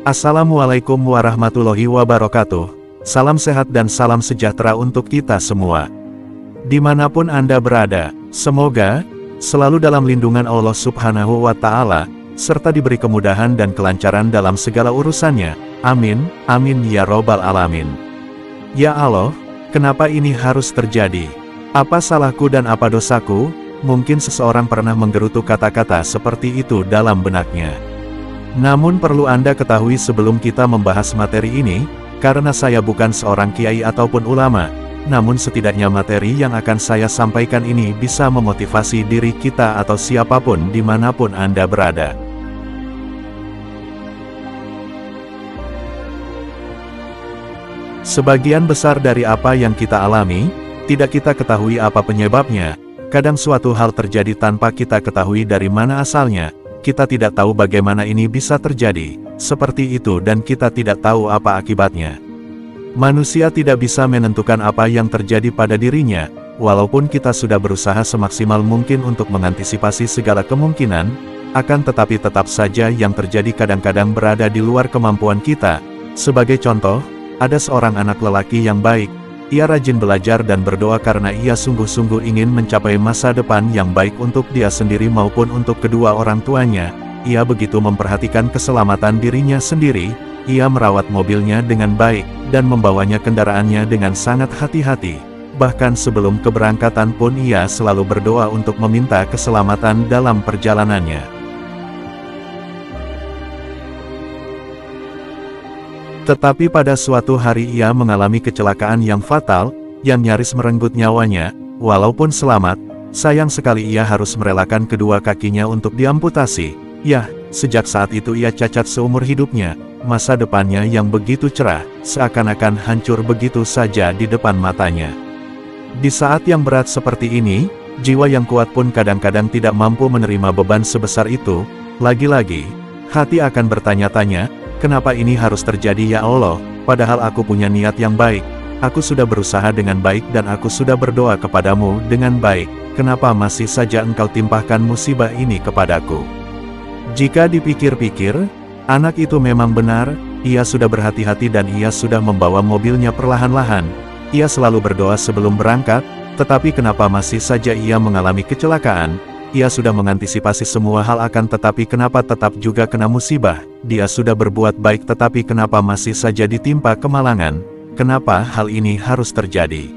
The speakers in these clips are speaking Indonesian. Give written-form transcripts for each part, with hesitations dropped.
Assalamualaikum warahmatullahi wabarakatuh. Salam sehat dan salam sejahtera untuk kita semua. Dimanapun Anda berada, semoga selalu dalam lindungan Allah Subhanahu wa Ta'ala, serta diberi kemudahan dan kelancaran dalam segala urusannya. Amin, amin ya Robbal 'Alamin. Ya Allah, kenapa ini harus terjadi? Apa salahku dan apa dosaku? Mungkin seseorang pernah menggerutu kata-kata seperti itu dalam benaknya. Namun perlu Anda ketahui sebelum kita membahas materi ini, karena saya bukan seorang kiai ataupun ulama, namun setidaknya materi yang akan saya sampaikan ini bisa memotivasi diri kita atau siapapun dimanapun Anda berada. Sebagian besar dari apa yang kita alami, tidak kita ketahui apa penyebabnya. Kadang suatu hal terjadi tanpa kita ketahui dari mana asalnya. Kita tidak tahu bagaimana ini bisa terjadi, seperti itu dan kita tidak tahu apa akibatnya. Manusia tidak bisa menentukan apa yang terjadi pada dirinya, walaupun kita sudah berusaha semaksimal mungkin untuk mengantisipasi segala kemungkinan, akan tetapi tetap saja yang terjadi kadang-kadang berada di luar kemampuan kita. Sebagai contoh, ada seorang anak lelaki yang baik. Ia rajin belajar dan berdoa karena ia sungguh-sungguh ingin mencapai masa depan yang baik untuk dia sendiri maupun untuk kedua orang tuanya. Ia begitu memperhatikan keselamatan dirinya sendiri, ia merawat mobilnya dengan baik, dan membawanya kendaraannya dengan sangat hati-hati. Bahkan sebelum keberangkatan pun ia selalu berdoa untuk meminta keselamatan dalam perjalanannya. Tetapi pada suatu hari ia mengalami kecelakaan yang fatal, yang nyaris merenggut nyawanya. Walaupun selamat, sayang sekali ia harus merelakan kedua kakinya untuk diamputasi. Yah, sejak saat itu ia cacat seumur hidupnya. Masa depannya yang begitu cerah, seakan-akan hancur begitu saja di depan matanya. Di saat yang berat seperti ini, jiwa yang kuat pun kadang-kadang tidak mampu menerima beban sebesar itu. Lagi-lagi, hati akan bertanya-tanya, kenapa ini harus terjadi ya Allah, padahal aku punya niat yang baik, aku sudah berusaha dengan baik dan aku sudah berdoa kepadamu dengan baik, kenapa masih saja engkau timpahkan musibah ini kepadaku? Jika dipikir-pikir, anak itu memang benar, ia sudah berhati-hati dan ia sudah membawa mobilnya perlahan-lahan, ia selalu berdoa sebelum berangkat, tetapi kenapa masih saja ia mengalami kecelakaan? Ia sudah mengantisipasi semua hal akan tetapi kenapa tetap juga kena musibah? Dia sudah berbuat baik tetapi kenapa masih saja ditimpa kemalangan? Kenapa hal ini harus terjadi?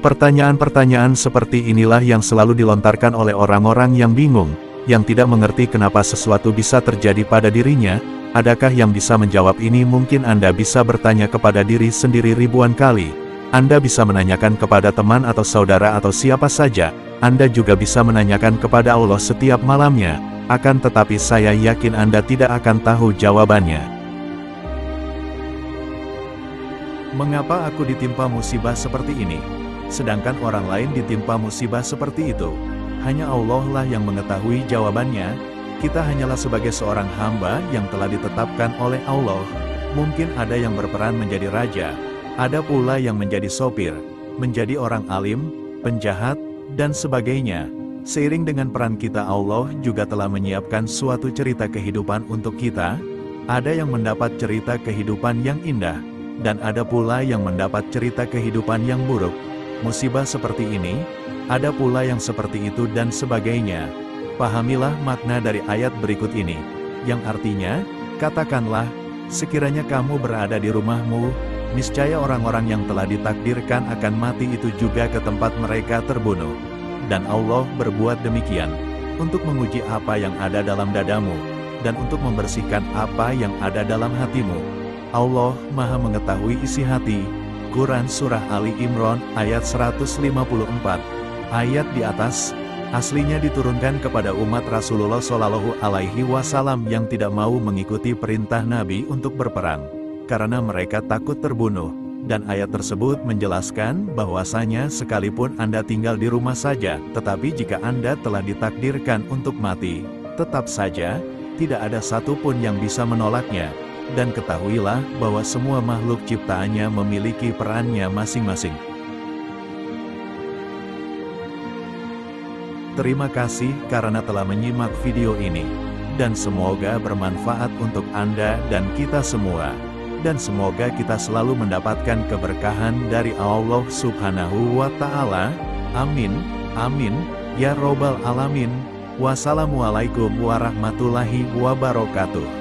Pertanyaan-pertanyaan seperti inilah yang selalu dilontarkan oleh orang-orang yang bingung, yang tidak mengerti kenapa sesuatu bisa terjadi pada dirinya. Adakah yang bisa menjawab ini? Mungkin Anda bisa bertanya kepada diri sendiri ribuan kali. Anda bisa menanyakan kepada teman atau saudara atau siapa saja. Anda juga bisa menanyakan kepada Allah setiap malamnya, akan tetapi saya yakin Anda tidak akan tahu jawabannya. Mengapa aku ditimpa musibah seperti ini, sedangkan orang lain ditimpa musibah seperti itu? Hanya Allah lah yang mengetahui jawabannya. Kita hanyalah sebagai seorang hamba yang telah ditetapkan oleh Allah. Mungkin ada yang berperan menjadi raja, ada pula yang menjadi sopir, menjadi orang alim, penjahat, dan sebagainya. Seiring dengan peran kita, Allah juga telah menyiapkan suatu cerita kehidupan untuk kita. Ada yang mendapat cerita kehidupan yang indah, dan ada pula yang mendapat cerita kehidupan yang buruk. Musibah seperti ini, ada pula yang seperti itu dan sebagainya. Pahamilah makna dari ayat berikut ini, yang artinya, katakanlah, sekiranya kamu berada di rumahmu, niscaya orang-orang yang telah ditakdirkan akan mati itu juga ke tempat mereka terbunuh. Dan Allah berbuat demikian, untuk menguji apa yang ada dalam dadamu, dan untuk membersihkan apa yang ada dalam hatimu. Allah Maha mengetahui isi hati. Quran Surah Ali Imran ayat 154. Ayat di atas, aslinya diturunkan kepada umat Rasulullah Shallallahu Alaihi Wasallam yang tidak mau mengikuti perintah Nabi untuk berperang, karena mereka takut terbunuh. Dan ayat tersebut menjelaskan bahwasanya sekalipun Anda tinggal di rumah saja, tetapi jika Anda telah ditakdirkan untuk mati, tetap saja, tidak ada satupun yang bisa menolaknya. Dan ketahuilah bahwa semua makhluk ciptaannya memiliki perannya masing-masing. Terima kasih karena telah menyimak video ini. dan semoga bermanfaat untuk Anda dan kita semua. Dan semoga kita selalu mendapatkan keberkahan dari Allah Subhanahu wa Ta'ala. Amin, amin, ya Robbal Alamin. Wassalamualaikum warahmatullahi wabarakatuh.